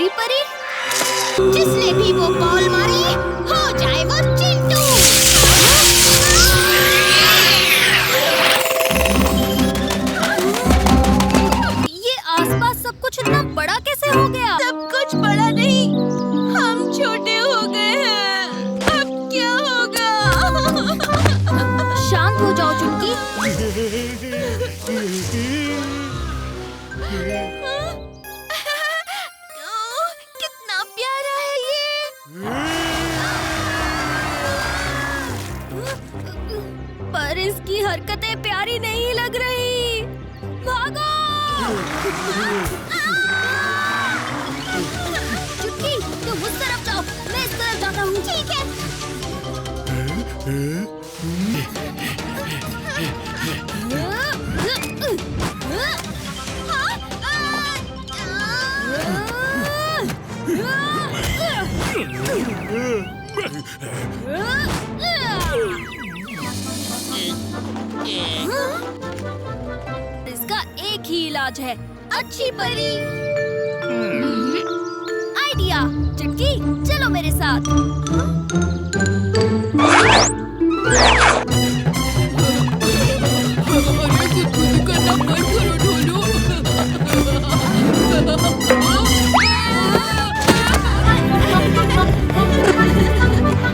प्यारी परी। जिसने भी वो बॉल मारी हो जाए वो चिंटू। ये आसपास सब कुछ इतना बड़ा कैसे हो गया? सब कुछ बड़ा नहीं, हम छोटे हो गए हैं। अब क्या होगा? शांत हो जाओ चुटकी। कितना प्यारा है ये। पर इसकी हरकतें प्यारी नहीं लग रही। भागो! चुटकी, तुम उस तरफ जाओ, मैं इस तरफ जाता हूँ। ठीक है। इसका एक ही इलाज है, अच्छी परी। आइडिया। चुटकी, चलो मेरे साथ।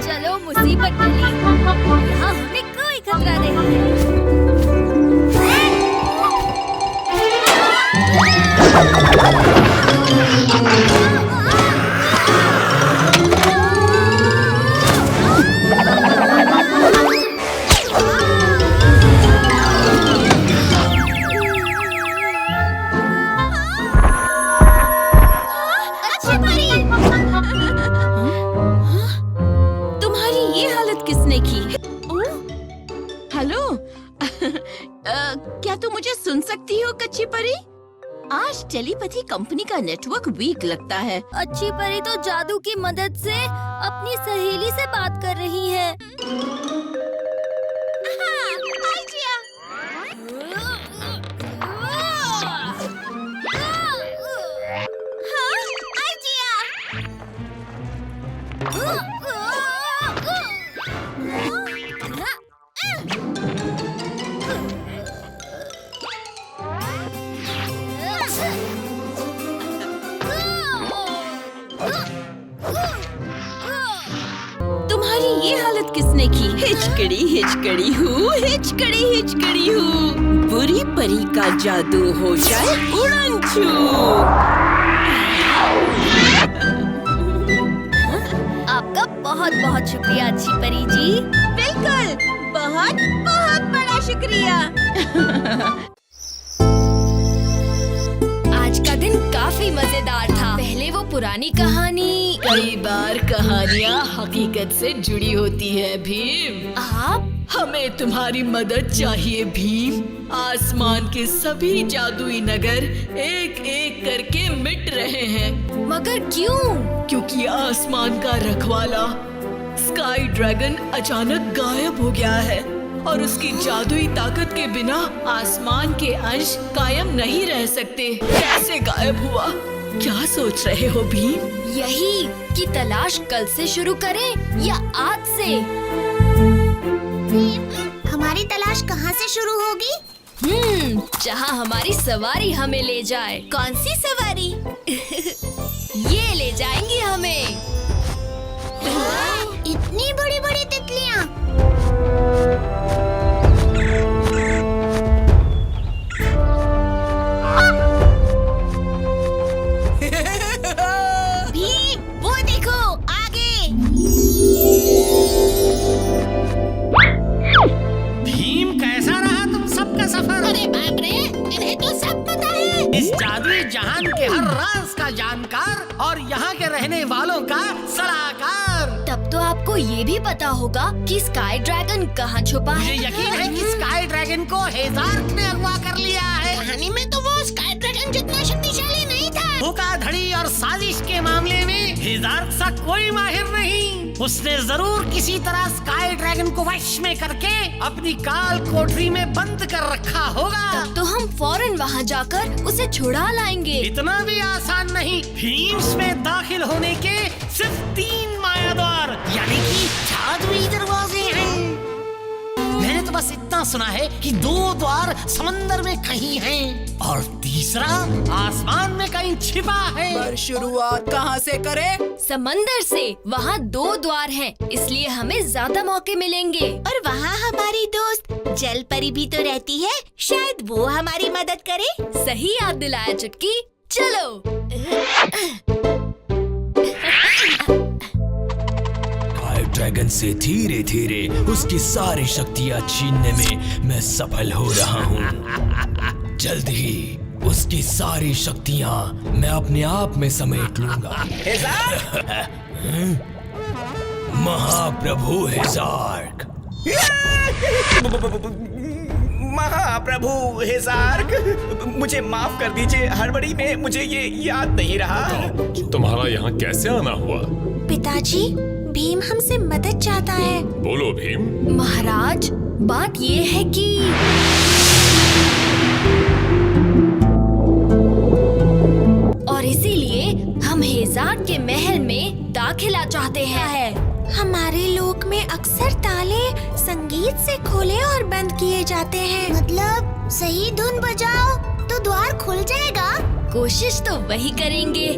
चलो मुसीबत टली, यहाँ हमें कोई खतरा नहीं है। तुम्हारी ये हालत किसने की? हेलो। क्या तुम मुझे सुन सकती हो कच्ची परी? आज टेलीपैथी कंपनी का नेटवर्क वीक लगता है। अच्छी परी तो जादू की मदद से अपनी सहेली से बात कर रही है। तुम्हारी ये हालत किसने की? हिचकड़ी हिचकड़ी हूँ, हिचकड़ी हिचकड़ी हूँ। बुरी परी का जादू हो जाए उड़न छू। आपका बहुत बहुत शुक्रिया अच्छी परी जी। बिल्कुल, बहुत बहुत बड़ा शुक्रिया। आज का दिन काफी मजेदार था। पहले वो पुरानी कहानी। कई बार कहानियाँ हकीकत से जुड़ी होती है भीम। आप? हमें तुम्हारी मदद चाहिए भीम। आसमान के सभी जादुई नगर एक एक करके मिट रहे हैं। मगर क्यों? क्योंकि आसमान का रखवाला स्काई ड्रैगन अचानक गायब हो गया है और उसकी जादुई ताकत के बिना आसमान के अंश कायम नहीं रह सकते। कैसे गायब हुआ? क्या सोच रहे हो भीम? यही कि तलाश कल से शुरू करें या आज से। हमारी तलाश कहाँ से शुरू होगी? जहाँ हमारी सवारी हमें ले जाए। कौन सी सवारी? ये ले जाएंगी हमें। इतनी बड़ी बड़ी तितलियाँ। भीम, वो देखो आगे। भीम, कैसा रहा तुम सबका सफर? अरे बाप रे, इन्हें तो सब पता है। इस जादुई जहान के हर राज का जानकार और यहाँ के रहने वालों का सलाहकार। तब तो आपको ये भी पता होगा कि स्काई ड्रैगन कहाँ छुपा मुझे है। यकीन है कि स्काई ड्रैगन को हेजार्क ने अगवा कर लिया है। कहानी में तो वो स्काई ड्रैगन जितना शक्तिशाली नहीं था। धोखाधड़ी और साजिश के मामले में हेजार्क सा कोई माहिर नहीं। उसने जरूर किसी तरह स्काई ड्रैगन को वश में करके अपनी काल कोठरी में बंद कर रखा होगा। तो हम फौरन वहाँ जाकर उसे छुड़ा लाएंगे। इतना भी आसान नहीं। भीम्स में दाखिल होने के सिर्फ 3 माया द्वार यानी कि जादुई दरवाजे हैं। मैंने तो बस इतना सुना है कि 2 द्वार समंदर में कहीं हैं और तीसरा आसमान में कहीं छिपा है। पर शुरुआत कहाँ से करें? समंदर से। वहाँ 2 द्वार हैं, इसलिए हमें ज्यादा मौके मिलेंगे। और वहाँ हमारी दोस्त जल परी भी तो रहती है, शायद वो हमारी मदद करे। सही याद दिलाया चुटकी। चलो। ड्रैगन से धीरे धीरे उसकी सारी शक्तियाँ छीनने में मैं सफल हो रहा हूँ। जल्द ही उसकी सारी शक्तियाँ मैं अपने आप में समेट लूंगा। महाप्रभु हेजार्क। महाप्रभु हेजार्क, मुझे माफ कर दीजिए, हड़बड़ी में मुझे ये याद नहीं रहा। तुम्हारा यहाँ कैसे आना हुआ? पिताजी, भीम हमसे मदद चाहता है। बोलो भीम। महाराज, बात ये है कि और इसीलिए हम हेजार्क के महल में दाखिला चाहते हैं। हमारे लोक में अक्सर ताले संगीत से खोले और बंद किए जाते हैं। मतलब सही धुन बजाओ तो द्वार खुल जाएगा। कोशिश तो वही करेंगे।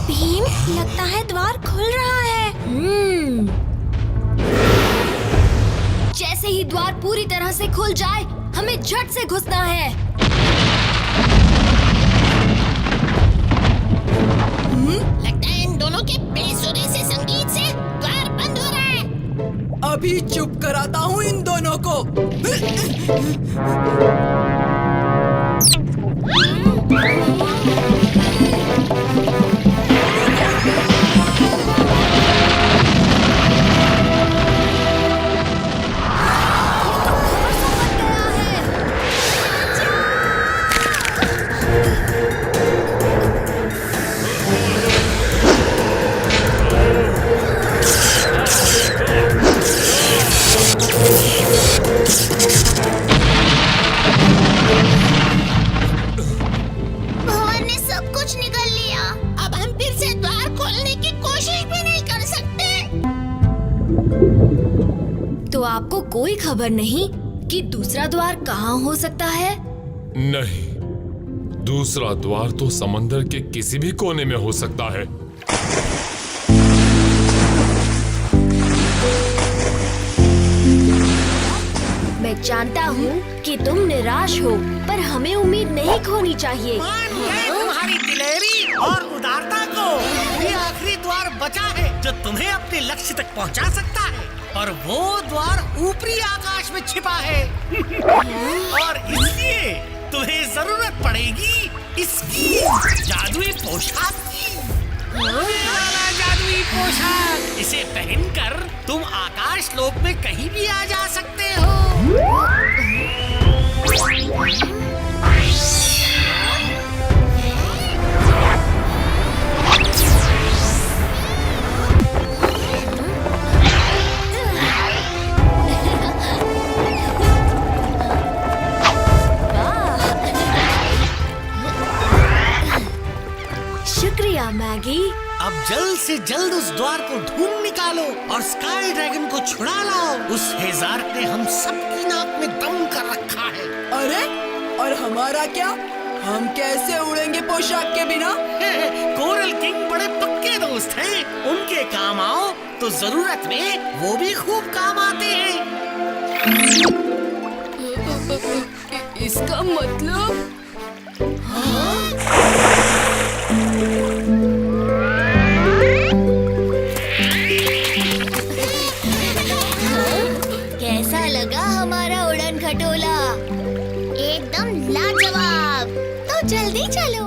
भीम, लगता है द्वार खुल रहा है। जैसे ही द्वार पूरी तरह से खुल जाए, हमें झट से घुसना है। लगता है इन दोनों के बेसुरे से संगीत से द्वार बंद हो रहा है। अभी चुप कराता हूँ इन दोनों को। भवन ने सब कुछ निगल लिया। अब हम फिर से द्वार खोलने की कोशिश भी नहीं कर सकते। तो आपको कोई खबर नहीं कि दूसरा द्वार कहाँ हो सकता है? नहीं, दूसरा द्वार तो समंदर के किसी भी कोने में हो सकता है। मैं जानता हूँ कि तुम निराश हो, पर हमें उम्मीद नहीं खोनी चाहिए। मान गए तुम्हारी दिलेरी और उदारता को। ये आखिरी द्वार बचा है जो तुम्हें अपने लक्ष्य तक पहुंचा सकता है, और वो द्वार ऊपरी आकाश में छिपा है। और इसलिए तुम्हें जरूरत पड़ेगी इसकी जादुई पोशाक की। वाला जादुई पोशाक, इसे पहनकर तुम आकाश लोक में कहीं भी आ जा सकते हो। शुक्रिया मैगी। अब जल्द से जल्द उस द्वार को ढूंढ निकालो और स्काई ड्रैगन को छुड़ा लाओ। उस हेजार्क ने हम सबकी नाक में दम कर रखा है। अरे, और हमारा क्या? हम कैसे उड़ेंगे पोशाक के बिना? कोरल किंग बड़े पक्के दोस्त हैं। उनके काम आओ तो जरूरत में वो भी खूब काम आते हैं। इसका मतलब कैसा लगा हमारा उड़न चलो